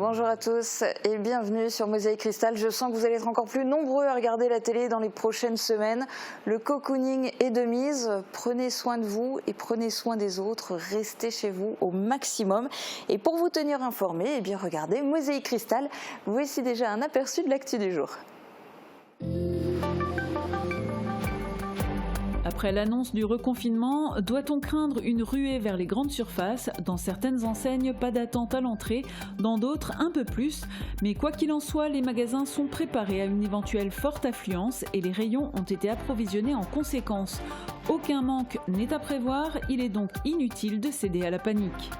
Bonjour à tous et bienvenue sur Mosaïque Cristal. Je sens que vous allez être encore plus nombreux à regarder la télé dans les prochaines semaines. Le cocooning est de mise. Prenez soin de vous et prenez soin des autres. Restez chez vous au maximum. Et pour vous tenir informés, eh bien regardez Mosaïque Cristal. Voici déjà un aperçu de l'actu du jour. Après l'annonce du reconfinement, doit-on craindre une ruée vers les grandes surfaces? Dans certaines enseignes, pas d'attente à l'entrée, dans d'autres, un peu plus. Mais quoi qu'il en soit, les magasins sont préparés à une éventuelle forte affluence et les rayons ont été approvisionnés en conséquence. Aucun manque n'est à prévoir, il est donc inutile de céder à la panique.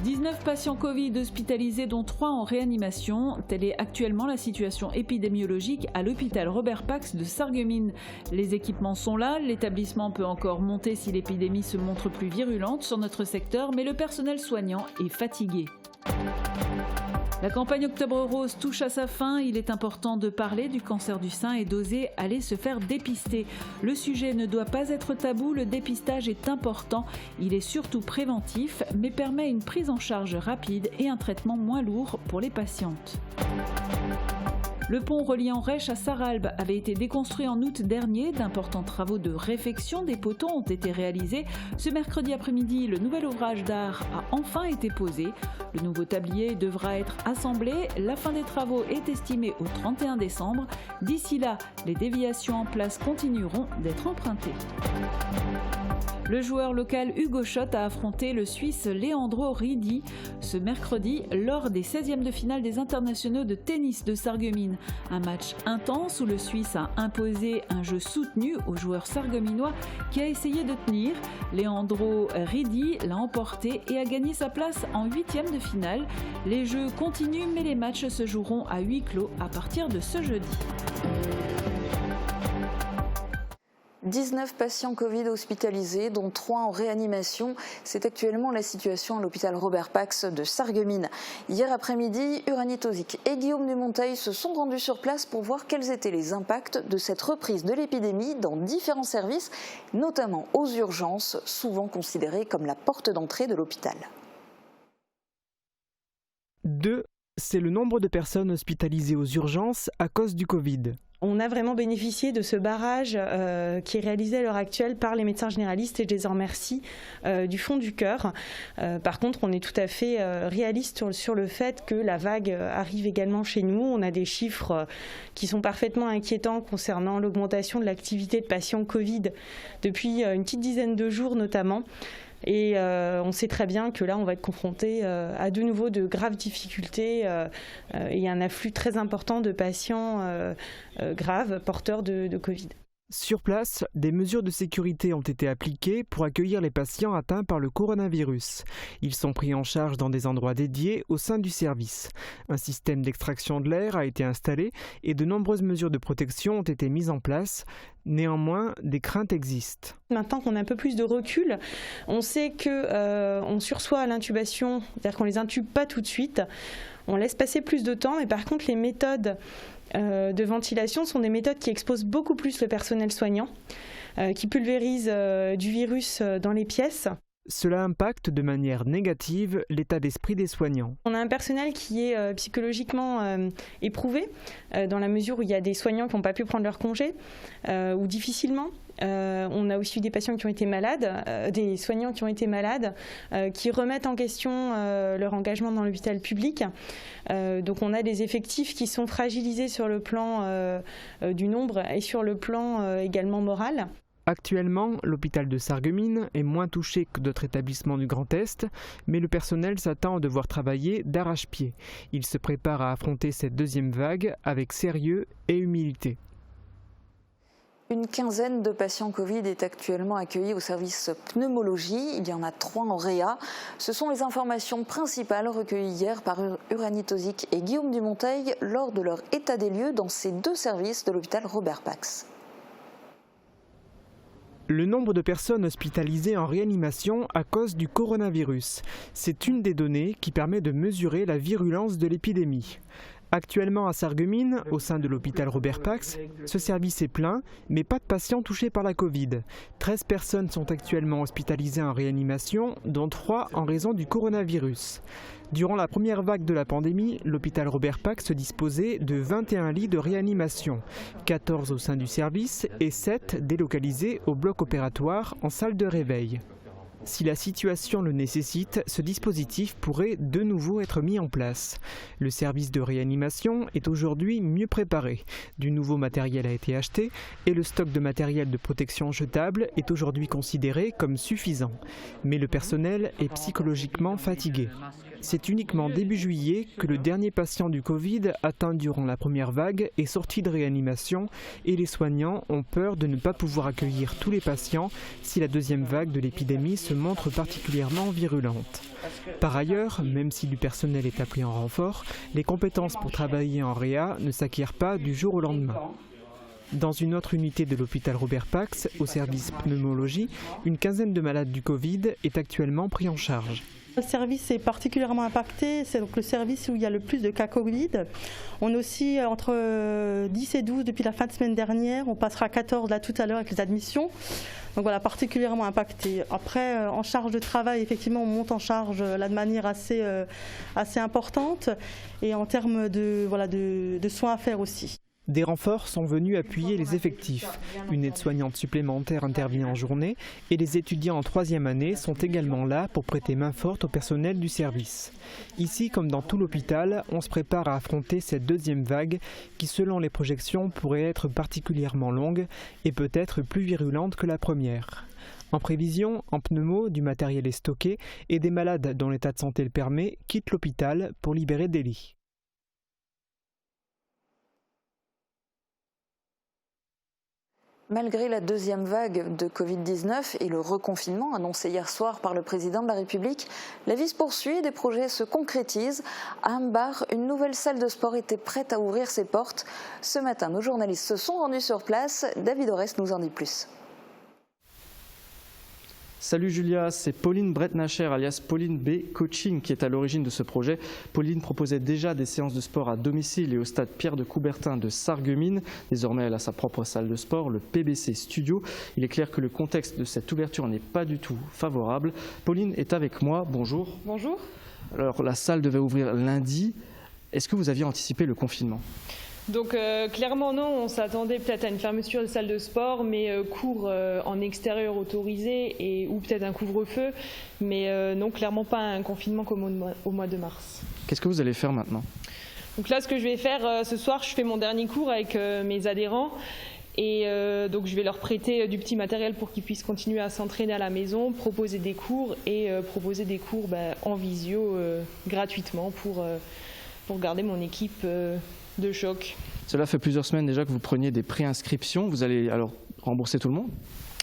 19 patients Covid hospitalisés dont 3 en réanimation. Telle est actuellement la situation épidémiologique à l'hôpital Robert Pax de Sarreguemines. Les équipements sont là, l'établissement peut encore monter si l'épidémie se montre plus virulente sur notre secteur, mais le personnel soignant est fatigué. La campagne Octobre Rose touche à sa fin. Il est important de parler du cancer du sein et d'oser aller se faire dépister. Le sujet ne doit pas être tabou, le dépistage est important. Il est surtout préventif, mais permet une prise en charge rapide et un traitement moins lourd pour les patientes. Le pont reliant Reche à Sarralbe avait été déconstruit en août dernier. D'importants travaux de réfection des poteaux ont été réalisés. Ce mercredi après-midi, le nouvel ouvrage d'art a enfin été posé. Le nouveau tablier devra être assemblé. La fin des travaux est estimée au 31 décembre. D'ici là, les déviations en place continueront d'être empruntées. Le joueur local Hugo Schott a affronté le Suisse Leandro Ridi ce mercredi lors des 16e de finale des internationaux de tennis de Sarreguemines. Un match intense où le Suisse a imposé un jeu soutenu au joueur sarregueminois qui a essayé de tenir. Leandro Ridi l'a emporté et a gagné sa place en 8e de finale. Les jeux continuent mais les matchs se joueront à huis clos à partir de ce jeudi. 19 patients Covid hospitalisés, dont 3 en réanimation. C'est actuellement la situation à l'hôpital Robert Pax de Sarreguemines. Hier après-midi, Uranie Tozic et Guillaume Dumonteil se sont rendus sur place pour voir quels étaient les impacts de cette reprise de l'épidémie dans différents services, notamment aux urgences, souvent considérées comme la porte d'entrée de l'hôpital. 2, c'est le nombre de personnes hospitalisées aux urgences à cause du Covid. On a vraiment bénéficié de ce barrage qui est réalisé à l'heure actuelle par les médecins généralistes et je les en remercie du fond du cœur. Par contre, on est tout à fait réaliste sur le fait que la vague arrive également chez nous. On a des chiffres qui sont parfaitement inquiétants concernant l'augmentation de l'activité de patients Covid depuis une petite dizaine de jours notamment. Et on sait très bien que là, on va être confronté à de nouveau de graves difficultés et un afflux très important de patients graves porteurs de Covid. Sur place, des mesures de sécurité ont été appliquées pour accueillir les patients atteints par le coronavirus. Ils sont pris en charge dans des endroits dédiés au sein du service. Un système d'extraction de l'air a été installé et de nombreuses mesures de protection ont été mises en place. Néanmoins, des craintes existent. Maintenant qu'on a un peu plus de recul, on sait qu'on sursoit à l'intubation, c'est-à-dire qu'on ne les intube pas tout de suite. On laisse passer plus de temps, mais par contre les méthodes de ventilation sont des méthodes qui exposent beaucoup plus le personnel soignant, qui pulvérisent du virus dans les pièces. Cela impacte de manière négative l'état d'esprit des soignants. On a un personnel qui est psychologiquement éprouvé, dans la mesure où il y a des soignants qui n'ont pas pu prendre leur congé, ou difficilement. On a aussi eu des patients qui ont été malades, des soignants qui ont été malades, qui remettent en question leur engagement dans l'hôpital public. Donc on a des effectifs qui sont fragilisés sur le plan du nombre et sur le plan également moral. Actuellement, l'hôpital de Sarreguemines est moins touché que d'autres établissements du Grand Est, mais le personnel s'attend à devoir travailler d'arrache-pied. Il se prépare à affronter cette deuxième vague avec sérieux et humilité. Une quinzaine de patients Covid est actuellement accueillis au service pneumologie. Il y en a 3 en réa. Ce sont les informations principales recueillies hier par Uranie Tozic et Guillaume Dumonteil lors de leur état des lieux dans ces 2 services de l'hôpital Robert Pax. Le nombre de personnes hospitalisées en réanimation à cause du coronavirus, c'est une des données qui permet de mesurer la virulence de l'épidémie. Actuellement à Sarreguemines, au sein de l'hôpital Robert Pax, ce service est plein, mais pas de patients touchés par la Covid. 13 personnes sont actuellement hospitalisées en réanimation, dont 3 en raison du coronavirus. Durant la première vague de la pandémie, l'hôpital Robert Pax disposait de 21 lits de réanimation, 14 au sein du service et 7 délocalisés au bloc opératoire en salle de réveil. Si la situation le nécessite, ce dispositif pourrait de nouveau être mis en place. Le service de réanimation est aujourd'hui mieux préparé. Du nouveau matériel a été acheté et le stock de matériel de protection jetable est aujourd'hui considéré comme suffisant. Mais le personnel est psychologiquement fatigué. C'est uniquement début juillet que le dernier patient du Covid atteint durant la première vague est sorti de réanimation et les soignants ont peur de ne pas pouvoir accueillir tous les patients si la deuxième vague de l'épidémie se montre particulièrement virulente. Par ailleurs, même si du personnel est appelé en renfort, les compétences pour travailler en réa ne s'acquièrent pas du jour au lendemain. Dans une autre unité de l'hôpital Robert Pax, au service pneumologie, une quinzaine de malades du Covid est actuellement pris en charge. Le service est particulièrement impacté, c'est donc le service où il y a le plus de cas Covid. On est aussi entre 10 et 12 depuis la fin de semaine dernière, on passera à 14 là tout à l'heure avec les admissions. Donc voilà, particulièrement impacté. Après, en charge de travail, effectivement, on monte en charge là de manière assez importante et en termes de soins à faire aussi. Des renforts sont venus appuyer les effectifs. Une aide-soignante supplémentaire intervient en journée et les étudiants en 3e année sont également là pour prêter main forte au personnel du service. Ici, comme dans tout l'hôpital, on se prépare à affronter cette deuxième vague qui, selon les projections, pourrait être particulièrement longue et peut-être plus virulente que la première. En prévision, en pneumo, du matériel est stocké et des malades dont l'état de santé le permet quittent l'hôpital pour libérer des lits. Malgré la deuxième vague de Covid-19 et le reconfinement annoncé hier soir par le président de la République, la vie se poursuit et des projets se concrétisent. À Ambar, une nouvelle salle de sport était prête à ouvrir ses portes. Ce matin, nos journalistes se sont rendus sur place. David Orest nous en dit plus. Salut Julia, c'est Pauline Brettnacher alias Pauline B Coaching qui est à l'origine de ce projet. Pauline proposait déjà des séances de sport à domicile et au stade Pierre de Coubertin de Sarreguemines. Désormais, elle a sa propre salle de sport, le PBC Studio. Il est clair que le contexte de cette ouverture n'est pas du tout favorable. Pauline est avec moi, bonjour. Bonjour. Alors la salle devait ouvrir lundi. Est-ce que vous aviez anticipé le confinement ? Donc clairement non, on s'attendait peut-être à une fermeture de salle de sport, mais cours en extérieur autorisé ou peut-être un couvre-feu, mais non, clairement pas un confinement comme au mois de mars. Qu'est-ce que vous allez faire maintenant ? Donc là, ce que je vais faire ce soir, je fais mon dernier cours avec mes adhérents et donc je vais leur prêter du petit matériel pour qu'ils puissent continuer à s'entraîner à la maison, proposer des cours en visio gratuitement pour garder mon équipe de choc. Cela fait plusieurs semaines déjà que vous preniez des préinscriptions. Vous allez alors rembourser tout le monde ?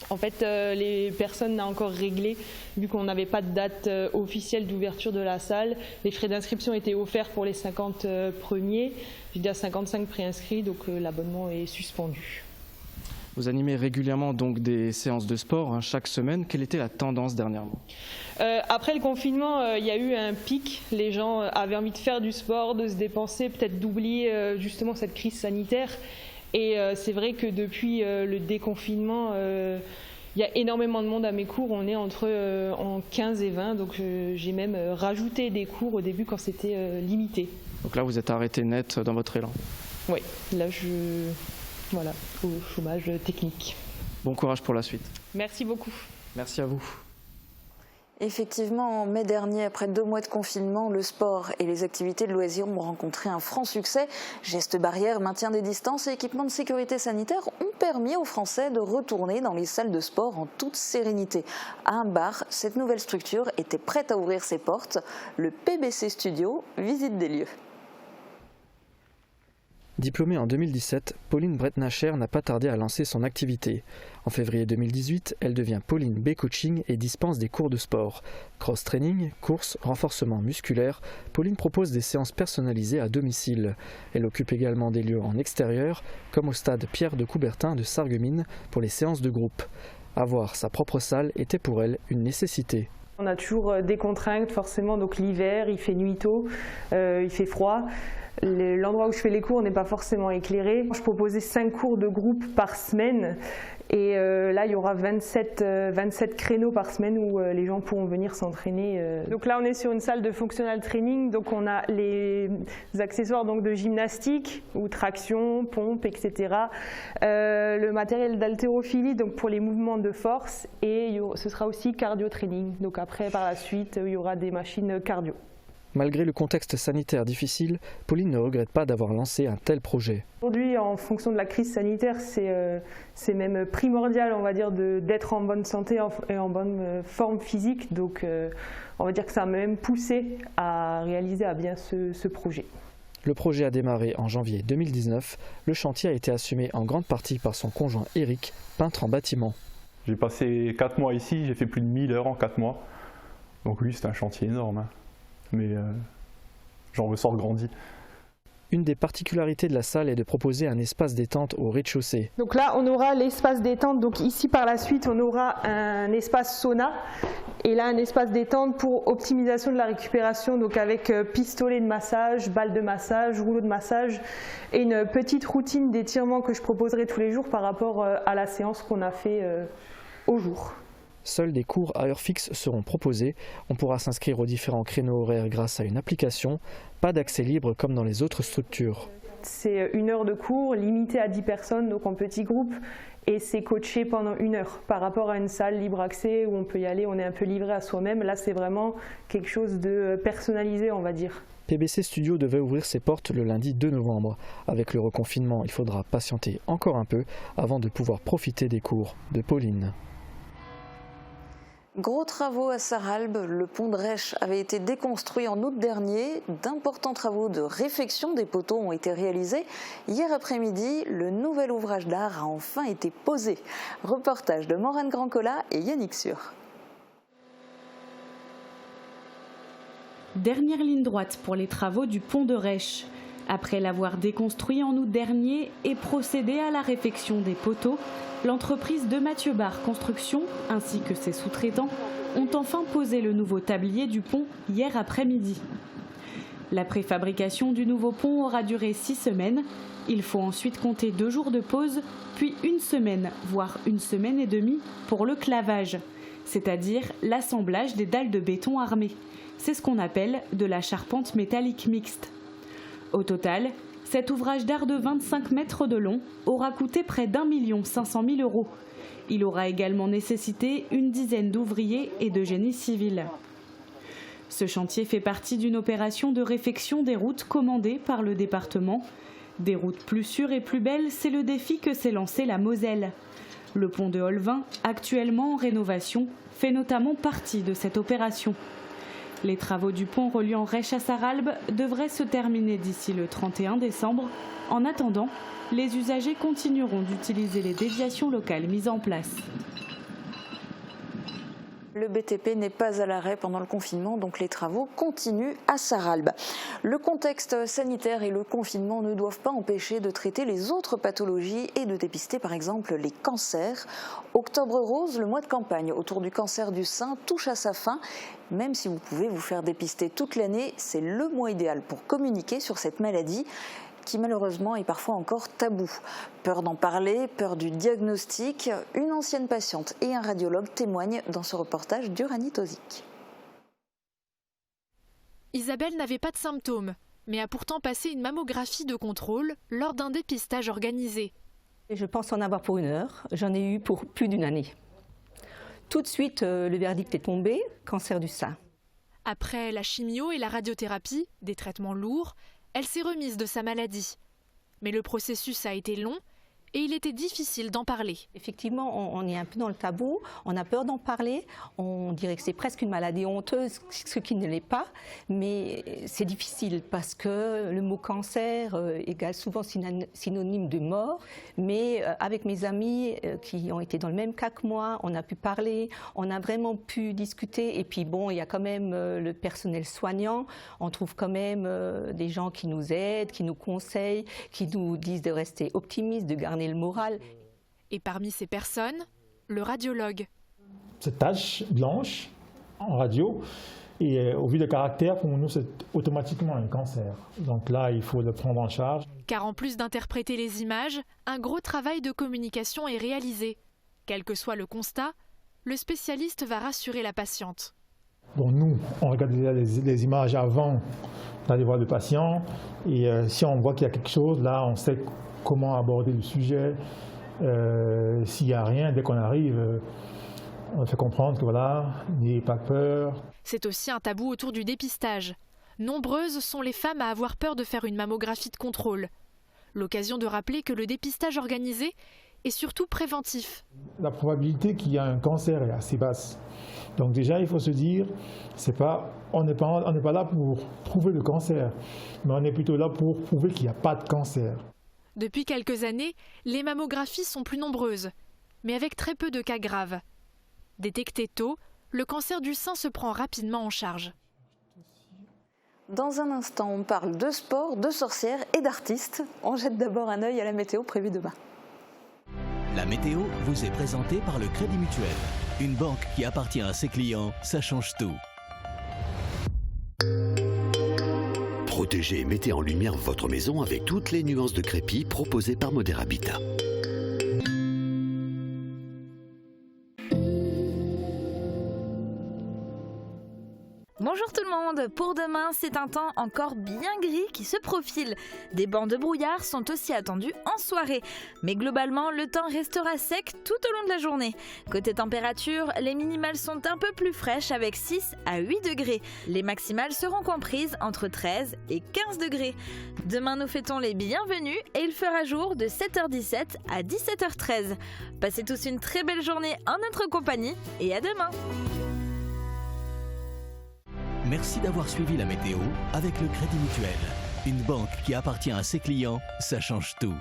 En fait, les personnes n'ont encore réglé, vu qu'on n'avait pas de date officielle d'ouverture de la salle. Les frais d'inscription étaient offerts pour les 50 premiers. J'ai déjà 55 préinscrits, donc l'abonnement est suspendu. Vous animez régulièrement donc des séances de sport chaque semaine. Quelle était la tendance dernièrement ? Après le confinement, il y a eu un pic. Les gens avaient envie de faire du sport, de se dépenser, peut-être d'oublier justement cette crise sanitaire. Et c'est vrai que depuis le déconfinement, il y a énormément de monde à mes cours. On est en 15 et 20, donc j'ai même rajouté des cours au début quand c'était limité. Donc là, vous êtes arrêté net dans votre élan ? Oui, là voilà, au chômage technique. Bon courage pour la suite. Merci beaucoup. Merci à vous. Effectivement, en mai dernier, après 2 mois de confinement, le sport et les activités de loisirs ont rencontré un franc succès. Gestes barrières, maintien des distances et équipements de sécurité sanitaire ont permis aux Français de retourner dans les salles de sport en toute sérénité. À Ambar, cette nouvelle structure était prête à ouvrir ses portes. Le PBC Studio visite des lieux. Diplômée en 2017, Pauline Brettnacher n'a pas tardé à lancer son activité. En février 2018, elle devient Pauline B Coaching et dispense des cours de sport. Cross-training, course, renforcement musculaire, Pauline propose des séances personnalisées à domicile. Elle occupe également des lieux en extérieur, comme au stade Pierre de Coubertin de Sarreguemines pour les séances de groupe. Avoir sa propre salle était pour elle une nécessité. On a toujours des contraintes forcément, donc l'hiver, il fait nuit tôt, il fait froid. L'endroit où je fais les cours n'est pas forcément éclairé. Je proposais 5 cours de groupe par semaine et là il y aura 27 créneaux par semaine où les gens pourront venir s'entraîner. Donc là on est sur une salle de functional training, donc on a les accessoires donc de gymnastique ou traction, pompe, etc. Le matériel d'haltérophilie donc pour les mouvements de force et ce sera aussi cardio training. Donc après par la suite il y aura des machines cardio. Malgré le contexte sanitaire difficile, Pauline ne regrette pas d'avoir lancé un tel projet. Aujourd'hui, en fonction de la crise sanitaire, c'est même primordial, on va dire, d'être en bonne santé et en bonne forme physique. Donc, on va dire que ça m'a même poussé à réaliser à bien ce projet. Le projet a démarré en janvier 2019. Le chantier a été assumé en grande partie par son conjoint Eric, peintre en bâtiment. J'ai passé 4 mois ici, j'ai fait plus de 1000 heures en 4 mois. Donc oui, c'est un chantier énorme. Hein. Mais j'en ressors grandi. Une des particularités de la salle est de proposer un espace détente au rez-de-chaussée. Donc là, on aura l'espace détente. Donc ici, par la suite, on aura un espace sauna. Et là, un espace détente pour optimisation de la récupération, donc avec pistolet de massage, balle de massage, rouleau de massage et une petite routine d'étirement que je proposerai tous les jours par rapport à la séance qu'on a fait au jour. Seuls des cours à heure fixe seront proposés. On pourra s'inscrire aux différents créneaux horaires grâce à une application. Pas d'accès libre comme dans les autres structures. C'est 1 heure de cours limitée à 10 personnes, donc en petits groupes. Et c'est coaché pendant 1 heure par rapport à une salle libre accès où on peut y aller, on est un peu livré à soi-même. Là, c'est vraiment quelque chose de personnalisé, on va dire. PBC Studio devait ouvrir ses portes le lundi 2 novembre. Avec le reconfinement, il faudra patienter encore un peu avant de pouvoir profiter des cours de Pauline. Gros travaux à Sarralbe, le pont de Rèche avait été déconstruit en août dernier. D'importants travaux de réfection des poteaux ont été réalisés. Hier après-midi, le nouvel ouvrage d'art a enfin été posé. Reportage de Maureen Grandcola et Yannick Sur. Dernière ligne droite pour les travaux du pont de Rèche. Après l'avoir déconstruit en août dernier et procédé à la réfection des poteaux, l'entreprise de Mathieu Barre Construction, ainsi que ses sous-traitants, ont enfin posé le nouveau tablier du pont hier après-midi. La préfabrication du nouveau pont aura duré 6 semaines. Il faut ensuite compter 2 jours de pause, puis 1 semaine, voire 1 semaine et demie pour le clavage, c'est-à-dire l'assemblage des dalles de béton armées. C'est ce qu'on appelle de la charpente métallique mixte. Au total, cet ouvrage d'art de 25 mètres de long aura coûté près d'1 500 000 €. Il aura également nécessité une dizaine d'ouvriers et de génie civil. Ce chantier fait partie d'une opération de réfection des routes commandée par le département. Des routes plus sûres et plus belles, c'est le défi que s'est lancé la Moselle. Le pont de Holvin, actuellement en rénovation, fait notamment partie de cette opération. Les travaux du pont reliant Rèche à Sarralbe devraient se terminer d'ici le 31 décembre. En attendant, les usagers continueront d'utiliser les déviations locales mises en place. Le BTP n'est pas à l'arrêt pendant le confinement, donc les travaux continuent à Sarralbe. Le contexte sanitaire et le confinement ne doivent pas empêcher de traiter les autres pathologies et de dépister par exemple les cancers. Octobre rose, le mois de campagne autour du cancer du sein touche à sa fin. Même si vous pouvez vous faire dépister toute l'année, c'est le mois idéal pour communiquer sur cette maladie qui malheureusement est parfois encore tabou. Peur d'en parler, peur du diagnostic, une ancienne patiente et un radiologue témoignent dans ce reportage d'Uranie Tozic. Isabelle n'avait pas de symptômes, mais a pourtant passé une mammographie de contrôle lors d'un dépistage organisé. Je pense en avoir pour 1 heure, j'en ai eu pour plus d'1 année. Tout de suite, le verdict est tombé, cancer du sein. Après la chimio et la radiothérapie, des traitements lourds, elle s'est remise de sa maladie. Mais le processus a été long et il était difficile d'en parler. Effectivement, on est un peu dans le tabou, on a peur d'en parler, on dirait que c'est presque une maladie honteuse, ce qui ne l'est pas, mais c'est difficile parce que le mot cancer égale souvent synonyme de mort, mais avec mes amis qui ont été dans le même cas que moi, on a pu parler, on a vraiment pu discuter, et puis bon, il y a quand même le personnel soignant, on trouve quand même des gens qui nous aident, qui nous conseillent, qui nous disent de rester optimistes, de garder le moral. Et parmi ces personnes, le radiologue. Cette tache blanche en radio. Et au vu des caractères, pour nous, c'est automatiquement un cancer. Donc là, il faut le prendre en charge. Car en plus d'interpréter les images, un gros travail de communication est réalisé. Quel que soit le constat, le spécialiste va rassurer la patiente. Bon, nous, on regarde les images avant d'aller voir le patient. Et si on voit qu'il y a quelque chose, là, on sait comment aborder le sujet. S'il n'y a rien, dès qu'on arrive, on fait comprendre que voilà, n'ayez pas peur. C'est aussi un tabou autour du dépistage. Nombreuses sont les femmes à avoir peur de faire une mammographie de contrôle. L'occasion de rappeler que le dépistage organisé est surtout préventif. La probabilité qu'il y ait un cancer est assez basse. Donc déjà, il faut se dire, on n'est pas là pour prouver le cancer, mais on est plutôt là pour prouver qu'il n'y a pas de cancer. Depuis quelques années, les mammographies sont plus nombreuses, mais avec très peu de cas graves. Détecté tôt, le cancer du sein se prend rapidement en charge. Dans un instant, on parle de sport, de sorcières et d'artistes. On jette d'abord un œil à la météo prévue demain. La météo vous est présentée par le Crédit Mutuel. Une banque qui appartient à ses clients, ça change tout. Protégez et mettez en lumière votre maison avec toutes les nuances de crépi proposées par Modèle Habitat. Bonjour tout le monde, pour demain c'est un temps encore bien gris qui se profile. Des bancs de brouillard sont aussi attendus en soirée. Mais globalement le temps restera sec tout au long de la journée. Côté température, les minimales sont un peu plus fraîches avec 6 à 8 degrés. Les maximales seront comprises entre 13 et 15 degrés. Demain nous fêtons les bienvenus et il fera jour de 7h17 à 17h13. Passez tous une très belle journée en notre compagnie et à demain. Merci d'avoir suivi la météo avec le Crédit Mutuel. Une banque qui appartient à ses clients, ça change tout.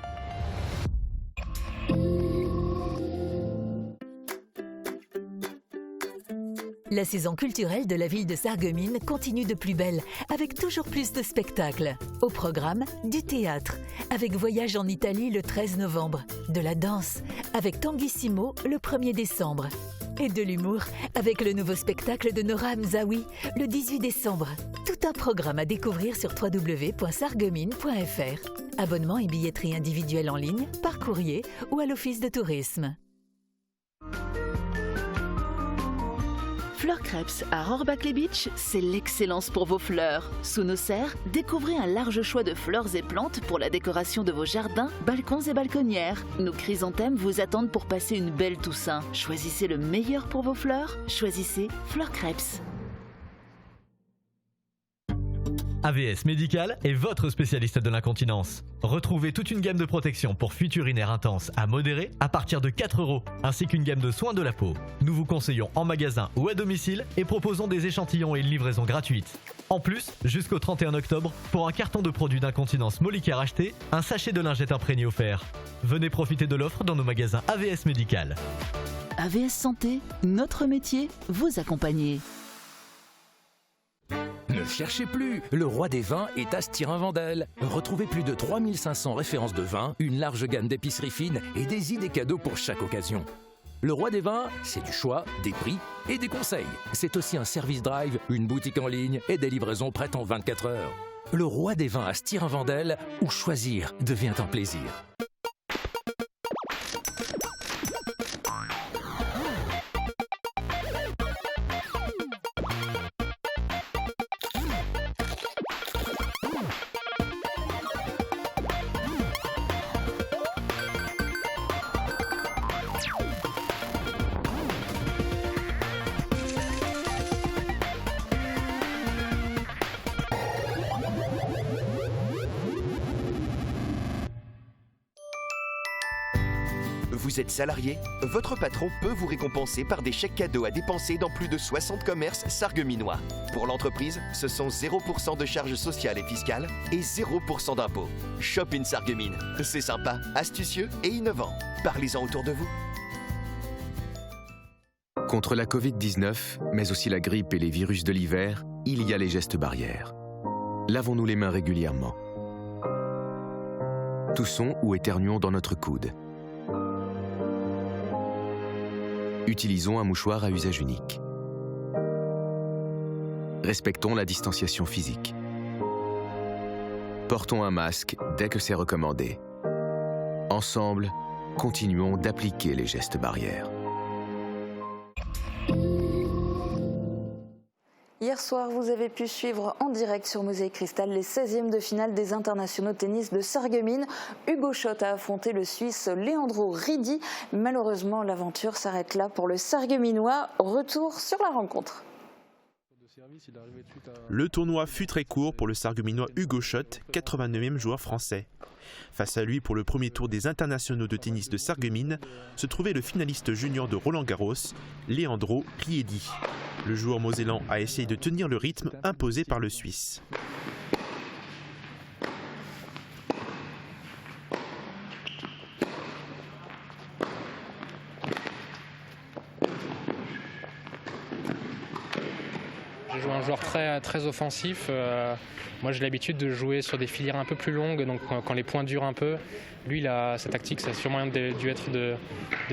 La saison culturelle de la ville de Sarreguemines continue de plus belle, avec toujours plus de spectacles. Au programme, du théâtre, avec Voyage en Italie le 13 novembre, de la danse, avec Tanguissimo le 1er décembre, et de l'humour, avec le nouveau spectacle de Nora Hamzaoui le 18 décembre. Tout un programme à découvrir sur www.sarreguemines.fr. Abonnement et billetterie individuelle en ligne, par courrier ou à l'office de tourisme. Fleur Crêpes à Rohrbach-les Beach, c'est l'excellence pour vos fleurs. Sous nos serres, découvrez un large choix de fleurs et plantes pour la décoration de vos jardins, balcons et balconnières. Nos chrysanthèmes vous attendent pour passer une belle Toussaint. Choisissez le meilleur pour vos fleurs, choisissez Fleur Crêpes. AVS Médical est votre spécialiste de l'incontinence. Retrouvez toute une gamme de protection pour fuites urinaires intenses à modérées à partir de 4 €, ainsi qu'une gamme de soins de la peau. Nous vous conseillons en magasin ou à domicile et proposons des échantillons et une livraison gratuite. En plus, jusqu'au 31 octobre, pour un carton de produits d'incontinence Molicare acheté, un sachet de lingettes imprégnées offert. Venez profiter de l'offre dans nos magasins AVS Médical. AVS Santé, notre métier, vous accompagner. Ne cherchez plus, le roi des vins est à Stirin-Wendel. Retrouvez plus de 3500 références de vins, une large gamme d'épiceries fines et des idées cadeaux pour chaque occasion. Le roi des vins, c'est du choix, des prix et des conseils. C'est aussi un service drive, une boutique en ligne et des livraisons prêtes en 24 heures. Le roi des vins à Stirin-Wendel, où choisir devient un plaisir. Vous êtes salarié? Votre patron peut vous récompenser par des chèques cadeaux à dépenser dans plus de 60 commerces sarregueminois. Pour l'entreprise, ce sont 0% de charges sociales et fiscales et 0% d'impôts. Shop in Sarreguemines. C'est sympa, astucieux et innovant. Parlez-en autour de vous. Contre la Covid-19, mais aussi la grippe et les virus de l'hiver, il y a les gestes barrières. Lavons-nous les mains régulièrement. Toussons ou éternuons dans notre coude. Utilisons un mouchoir à usage unique. Respectons la distanciation physique. Portons un masque dès que c'est recommandé. Ensemble, continuons d'appliquer les gestes barrières. Hier soir, vous avez pu suivre en direct sur Mosaïque Cristal les 16e de finale des internationaux de tennis de Sarreguemines. Hugo Schott a affronté le Suisse Leandro Ridi. Malheureusement, l'aventure s'arrête là pour le Sarregueminois. Retour sur la rencontre. Le tournoi fut très court pour le Sarregueminois Hugo Schott, 89e joueur français. Face à lui, pour le premier tour des internationaux de tennis de Sarreguemines, se trouvait le finaliste junior de Roland-Garros, Leandro Riedi. Le joueur mosellan a essayé de tenir le rythme imposé par le Suisse. Je joue un joueur très offensif. Moi, j'ai l'habitude de jouer sur des filières un peu plus longues, donc quand les points durent un peu. Lui, sa tactique, ça a sûrement dû être de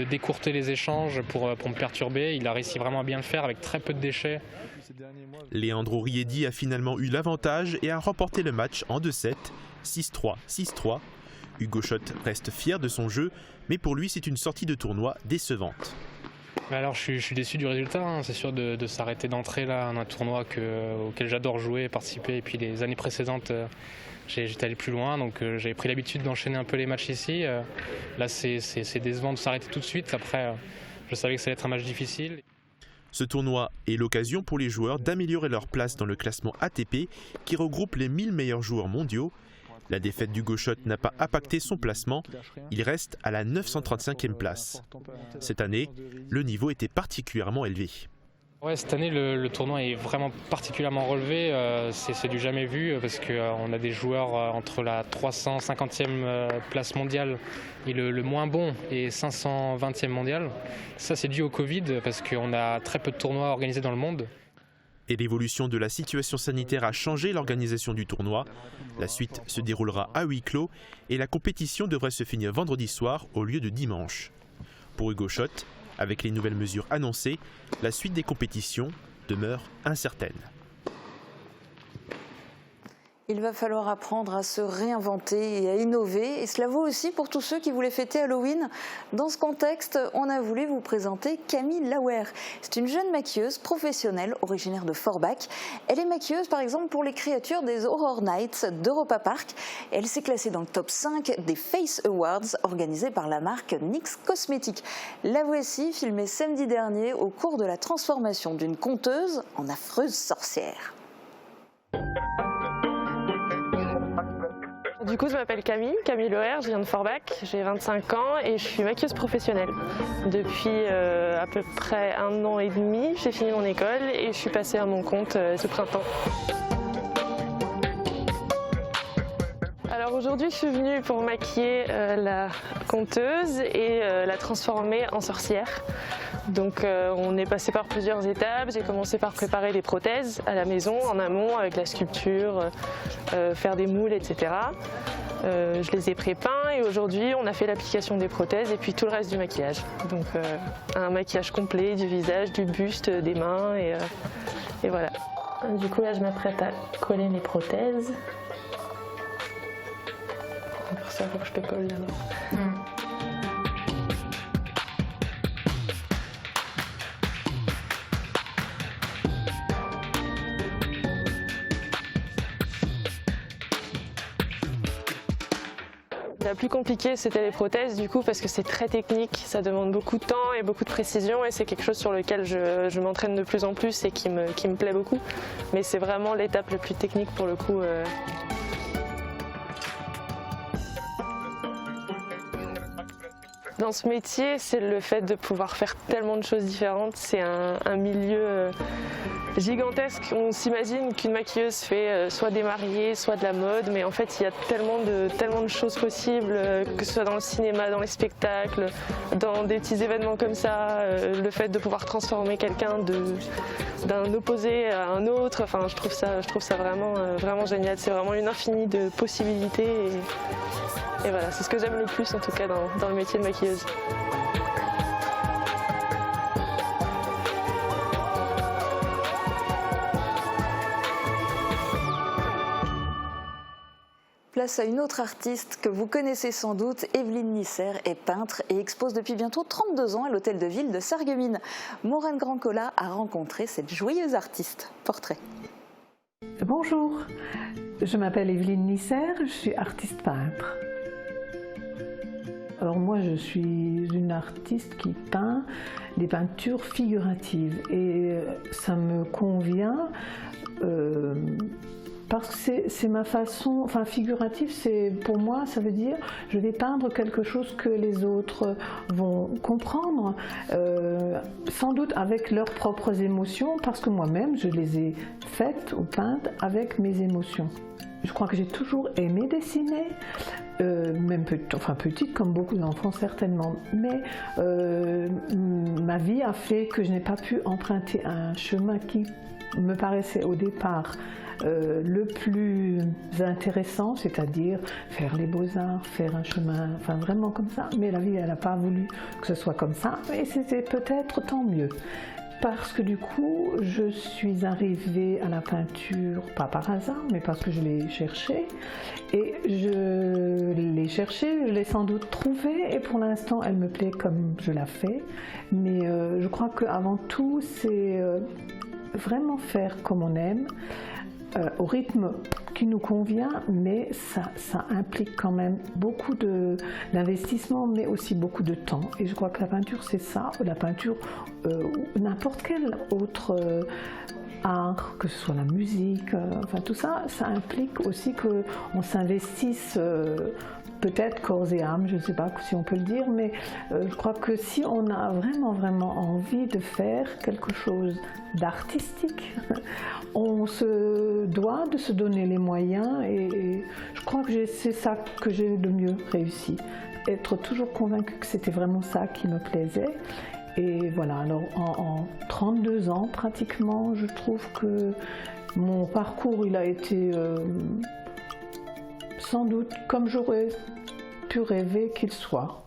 décourter les échanges pour me perturber. Il a réussi vraiment à bien le faire avec très peu de déchets. Leandro Riedi a finalement eu l'avantage et a remporté le match en 2-7, 6-3, 6-3. Hugo Schott reste fier de son jeu, mais pour lui, c'est une sortie de tournoi décevante. Alors je suis déçu du résultat, hein. C'est sûr de s'arrêter d'entrer là dans un tournoi auquel j'adore jouer et participer. Et puis les années précédentes, j'étais allé plus loin, donc j'avais pris l'habitude d'enchaîner un peu les matchs ici. Là c'est décevant de s'arrêter tout de suite. Après, je savais que ça allait être un match difficile. Ce tournoi est l'occasion pour les joueurs d'améliorer leur place dans le classement ATP qui regroupe les 1000 meilleurs joueurs mondiaux. La défaite d'Hugo Schott n'a pas impacté son placement, il reste à la 935e place. Cette année, le niveau était particulièrement élevé. Ouais, cette année, le tournoi est vraiment particulièrement relevé, c'est du jamais vu parce qu'on a des joueurs entre la 350e place mondiale et le moins bon et 520e mondial. Ça, c'est dû au Covid parce qu'on a très peu de tournois organisés dans le monde. Et l'évolution de la situation sanitaire a changé l'organisation du tournoi. La suite se déroulera à huis clos et la compétition devrait se finir vendredi soir au lieu de dimanche. Pour Hugo Schott, avec les nouvelles mesures annoncées, la suite des compétitions demeure incertaine. Il va falloir apprendre à se réinventer et à innover. Et cela vaut aussi pour tous ceux qui voulaient fêter Halloween. Dans ce contexte, on a voulu vous présenter Camille Lauer. C'est une jeune maquilleuse professionnelle originaire de Forbach. Elle est maquilleuse par exemple pour les créatures des Horror Nights d'Europa Park. Elle s'est classée dans le top 5 des Face Awards organisés par la marque NYX Cosmetics. La voici filmée samedi dernier au cours de la transformation d'une conteuse en affreuse sorcière. Du coup, je m'appelle Camille Lauer, je viens de Forbach, j'ai 25 ans et je suis maquilleuse professionnelle. Depuis à peu près 1 an et demi, j'ai fini mon école et je suis passée à mon compte ce printemps. Alors aujourd'hui, je suis venue pour maquiller la conteuse et la transformer en sorcière. Donc on est passé par plusieurs étapes. J'ai commencé par préparer les prothèses à la maison, en amont, avec la sculpture, faire des moules, etc. Je les ai prépeints et aujourd'hui on a fait l'application des prothèses et puis tout le reste du maquillage. Donc un maquillage complet du visage, du buste, des mains et voilà. Du coup là je m'apprête à coller les prothèses. Pour ça, il faut que je te colle d'abord. La plus compliquée, c'était les prothèses, du coup, parce que c'est très technique, ça demande beaucoup de temps et beaucoup de précision, et c'est quelque chose sur lequel je m'entraîne de plus en plus et qui me plaît beaucoup. Mais c'est vraiment l'étape la plus technique pour le coup. Dans ce métier, c'est le fait de pouvoir faire tellement de choses différentes. C'est un milieu gigantesque. On s'imagine qu'une maquilleuse fait soit des mariés, soit de la mode, mais en fait, il y a tellement de choses possibles, que ce soit dans le cinéma, dans les spectacles, dans des petits événements comme ça. Le fait de pouvoir transformer quelqu'un d'un opposé à un autre, enfin, je trouve ça vraiment génial. C'est vraiment une infinie de possibilités. Et voilà, c'est ce que j'aime le plus en tout cas dans le métier de maquilleuse. Place à une autre artiste que vous connaissez sans doute. Evelyne Nisser est peintre et expose depuis bientôt 32 ans à l'hôtel de ville de Sarreguemines. Maureen Grandcola a rencontré cette joyeuse artiste. Portrait. Bonjour, je m'appelle Evelyne Nisser, je suis artiste peintre. Alors moi je suis une artiste qui peint des peintures figuratives et ça me convient parce que c'est ma façon, enfin figurative, c'est pour moi ça veut dire je vais peindre quelque chose que les autres vont comprendre, sans doute avec leurs propres émotions, parce que moi-même je les ai faites ou peintes avec mes émotions. Je crois que j'ai toujours aimé dessiner, même petite comme beaucoup d'enfants certainement, mais ma vie a fait que je n'ai pas pu emprunter un chemin qui me paraissait au départ le plus intéressant, c'est-à-dire faire les beaux-arts, faire un chemin, enfin vraiment comme ça, mais la vie elle n'a pas voulu que ce soit comme ça, et c'était peut-être tant mieux. Parce que du coup, je suis arrivée à la peinture, pas par hasard, mais parce que je l'ai cherchée. Et je l'ai cherchée, je l'ai sans doute trouvée, et pour l'instant, elle me plaît comme je la fais. Mais je crois qu'avant tout, c'est vraiment faire comme on aime, au rythme qui nous convient, mais ça implique quand même beaucoup d'investissement, mais aussi beaucoup de temps. Et je crois que la peinture, c'est ça, la peinture ou n'importe quel autre art, que ce soit la musique, enfin tout ça, ça implique aussi qu'on s'investisse peut-être corps et âme, je ne sais pas si on peut le dire, mais je crois que si on a vraiment envie de faire quelque chose d'artistique, on se doit de se donner les moyens, et je crois que c'est ça que j'ai de mieux réussi. Être toujours convaincue que c'était vraiment ça qui me plaisait. Et voilà, alors en 32 ans pratiquement, je trouve que mon parcours il a été sans doute comme j'aurais pu rêver qu'il soit.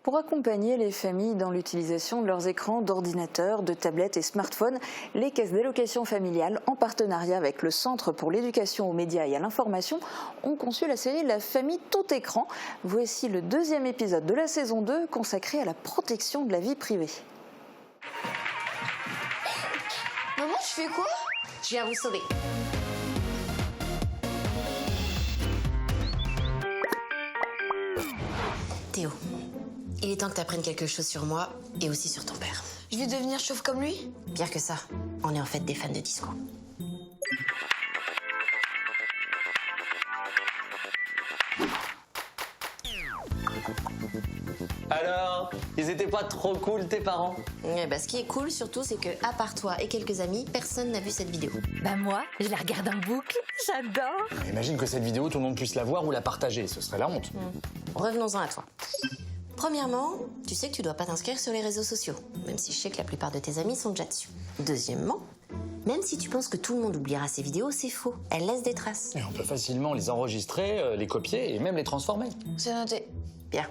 Pour accompagner les familles dans l'utilisation de leurs écrans d'ordinateurs, de tablettes et smartphones, les caisses d'allocation familiale, en partenariat avec le Centre pour l'éducation aux médias et à l'information, ont conçu la série La famille tout écran. Voici le 2e épisode de la saison 2 consacré à la protection de la vie privée. Maman, je fais quoi? Je viens vous sauver. Théo, il est temps que tu apprennes quelque chose sur moi et aussi sur ton père. Je vais devenir chauve comme lui? Pire que ça, on est en fait des fans de disco. Alors, ils étaient pas trop cool tes parents? Ce qui est cool surtout, c'est que à part toi et quelques amis, personne n'a vu cette vidéo. Bah moi, je la regarde en boucle, j'adore. Imagine que cette vidéo, tout le monde puisse la voir ou la partager, ce serait la honte. Revenons-en à toi. Premièrement, tu sais que tu dois pas t'inscrire sur les réseaux sociaux, même si je sais que la plupart de tes amis sont déjà dessus. Deuxièmement, même si tu penses que tout le monde oubliera ces vidéos, c'est faux. Elles laissent des traces. Et on peut facilement les enregistrer, les copier et même les transformer. C'est noté. Bien.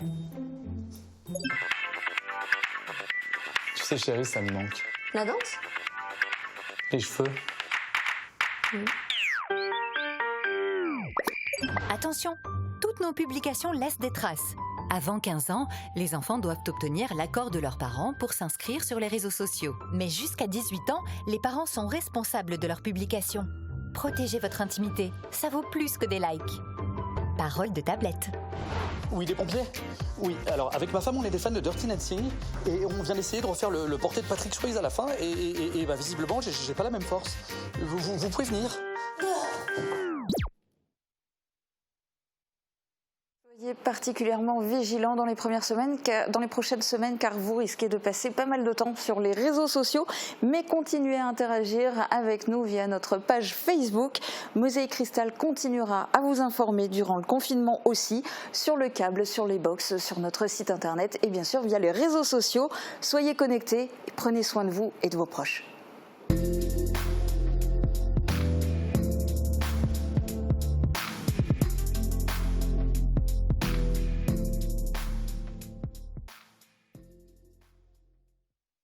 Tu sais, chérie, ça me manque. La danse? Les cheveux. Attention, toutes nos publications laissent des traces. Avant 15 ans, les enfants doivent obtenir l'accord de leurs parents pour s'inscrire sur les réseaux sociaux. Mais jusqu'à 18 ans, les parents sont responsables de leurs publications. Protégez votre intimité, ça vaut plus que des likes. Parole de tablette. Oui, des pompiers? Oui, alors avec ma femme, on est des fans de Dirty Dancing et on vient d'essayer de refaire le portrait de Patrick Swayze à la fin et visiblement, j'ai pas la même force. Vous pouvez venir? Soyez particulièrement vigilants dans les prochaines semaines, car vous risquez de passer pas mal de temps sur les réseaux sociaux, mais continuez à interagir avec nous via notre page Facebook. Mosaïque Cristal continuera à vous informer durant le confinement aussi, sur le câble, sur les box, sur notre site internet et bien sûr via les réseaux sociaux. Soyez connectés et prenez soin de vous et de vos proches.